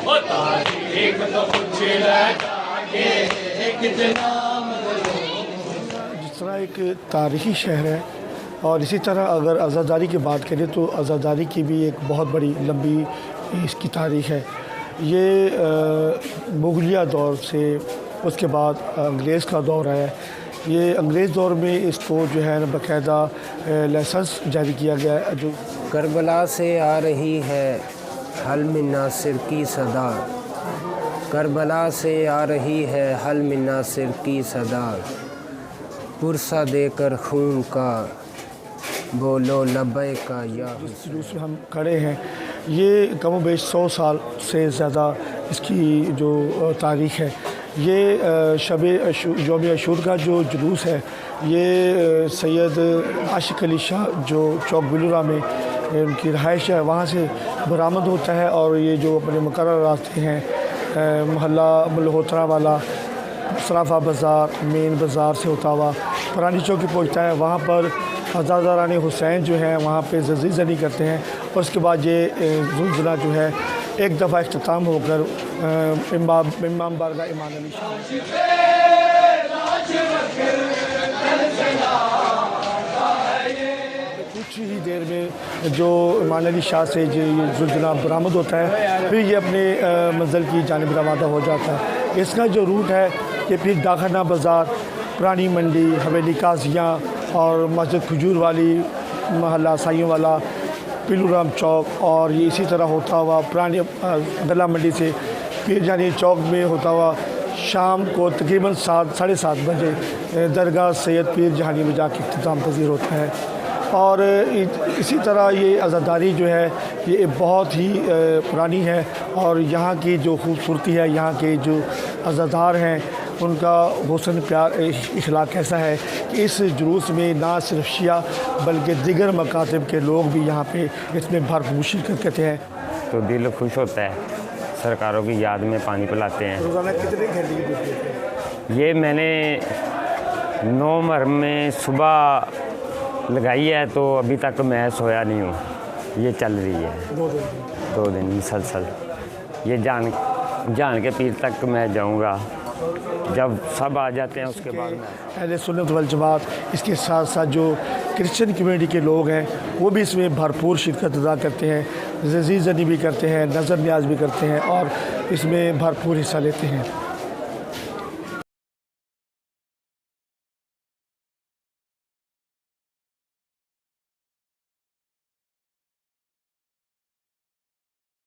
जिस तरह एक तारीख़ी शहर है और इसी तरह अगर आज़ादारी की बात करें तो आज़ादारी की भी एक बहुत बड़ी लंबी इसकी तारीख़ है। ये मुग़लिया दौर से उसके बाद अंग्रेज़ का दौर है। ये अंग्रेज़ दौर में इसको जो है न बाकायदा लाइसेंस जारी किया गया है। जो करबला से आ रही है हल मिन नासिर की सदा, करबला से आ रही है हल मिन नासिर की सदा, पुरसा देकर खून का बोलो लब्बे का या। जिस जुलूस में हम खड़े हैं ये कम बेश 100 साल से ज़्यादा इसकी जो तारीख़ है। ये शब यौम आशूर का जो जुलूस है ये सैयद आशिक अली शाह जो चौक बिलुरा में उनकी रहाइश है वहाँ से बरामद होता है और ये जो अपने मुकर्रर रास्ते हैं मोहल्ला मल्होत्रा वाला, सराफा बाज़ार, मेन बाज़ार से होता हुआ पुरानी चौकी पहुँचता है। वहाँ पर हज़ारा रानी हुसैन जो है वहाँ पे ज़री ज़नी करते हैं और उसके बाद ये ज़ुलज़ला जो है एक दफ़ा इख्तिताम होकर इमाम बारगाह इमाम अली शाह कुछ ही देर में जो इमाम अली शाह से ये ज़ुलज़ला बरामद होता है फिर ये अपने मंज़िल की जानिब रवाना हो जाता है। इसका जो रूट है कि फिर डाखाना बाज़ार, पुरानी मंडी, हवेली काजियाँ और मस्जिद खजूर वाली, महल्ला साइयों वाला, पिलूराम चौक और ये इसी तरह होता हुआ पुरानी गला मंडी से पीर जानी चौक में होता हुआ शाम को तकरीबन 7 साढ़े 7 बजे दरगाह सैयद पीर जहानी में जाके इख्तिताम पज़ीर होता है। और इसी तरह ये आज़ादारी जो है ये बहुत ही पुरानी है और यहाँ की जो खूबसूरती है, यहाँ के जो आज़ादार हैं उनका हुस्न प्यार इखलाक ऐसा है कि इस जुलूस में ना सिर्फ शिया बल्कि दीगर मकातब के लोग भी यहाँ पे इसमें भरपूर शिरकत करते हैं। तो दिल खुश होता है, सरकारों की याद में पानी पिलाते हैं। रोज़ाना कितने घंटे की ड्यूटी है? ये मैंने 9 मुहर्रम में सुबह लगाई है तो अभी तक मैं सोया नहीं हूँ। ये चल रही है 2 दिन मुसलसल। ये जान के पीर तक मैं जाऊँगा, जब सब आ जाते हैं उसके बाद में। अहले सुन्नत वल जमात इसके साथ साथ जो क्रिश्चियन कम्युनिटी के लोग हैं वो भी इसमें भरपूर शिरकत अदा करते हैं, ज़री ज़नी भी करते हैं, नज़र न्याज भी करते हैं और इसमें भरपूर हिस्सा लेते हैं।